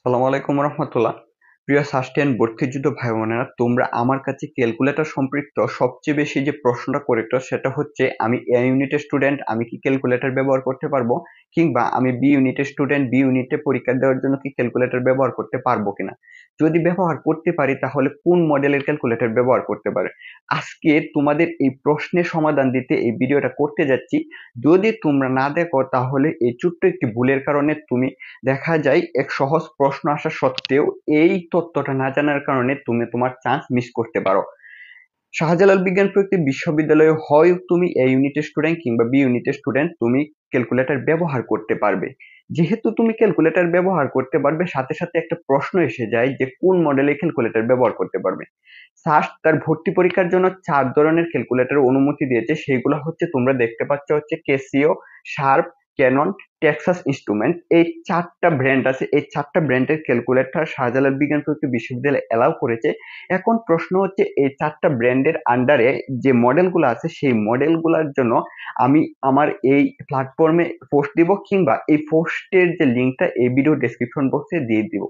সালামু আলাইকুম রহমতুল্লাহ। প্রিয় সাস্টেন ভর্তিযুদ্ধ ভাই বোনেরা, তোমরা আমার কাছে ক্যালকুলেটর সম্পৃক্ত সবচেয়ে বেশি যে প্রশ্নটা করেছো সেটা হচ্ছে, আমি এ ইউনিটের স্টুডেন্ট, আমি কি ক্যালকুলেটর ব্যবহার করতে পারবো, কিংবা আমি বি ইউনিটের স্টুডেন্ট, বি ইউনিটে পরীক্ষা দেওয়ার জন্য কি ক্যালকুলেটর ব্যবহার করতে পারবো কিনা। যদি ব্যবহার করতে পারি তাহলে কোন মডেলের ক্যালকুলেটর ব্যবহার করতে পারে। আজকে তোমাদের এই প্রশ্নের সমাধান দিতে এই ভিডিওটা করতে যাচ্ছি। যদি তোমরা না দেখো তাহলে এই ছোট্ট একটি ভুলের কারণে তুমি, দেখা যায় এক সহজ প্রশ্ন আসা সত্ত্বেও এই তথ্যটা না জানার কারণে তুমি তোমার চান্স মিস করতে পারো। শাহজালাল বিজ্ঞান প্রযুক্তি বিশ্ববিদ্যালয়ে হয় তুমি এ ইউনিটের স্টুডেন্ট কিংবা বি ইউনিটের স্টুডেন্ট, তুমি ক্যালকুলেটর ব্যবহার করতে পারবে। যেহেতু তুমি ক্যালকুলেটর ব্যবহার করতে পারবে, সাথে সাথে একটা প্রশ্ন এসে যায় যে কোন মডেলের ক্যালকুলেটর ব্যবহার করতে পারবে। সাস্ট তার ভর্তি পরীক্ষার জন্য 4 ধরনের ক্যালকুলেটর অনুমতি দিয়েছে। সেইগুলো হচ্ছে, তোমরা দেখতে পাচ্ছ হচ্ছে Casio, Sharp, Canon, Texas Instrument. এই 4টা ব্র্যান্ড আছে। এই 4টা ব্র্যান্ডের ক্যালকুলেটর শাহজালাল বিজ্ঞান প্রযুক্তি বিশ্ববিদ্যালয় এলাও করেছে। এখন প্রশ্ন হচ্ছে, এই 4টা ব্র্যান্ডের আন্ডারে যে মডেলগুলো আছে সেই মডেলগুলোর জন্য আমি আমার এই প্ল্যাটফর্মে পোস্ট দিব, কিংবা এই পোস্টের যে লিঙ্কটা এই ভিডিও ডেসক্রিপশন বক্সে দিয়ে দিব।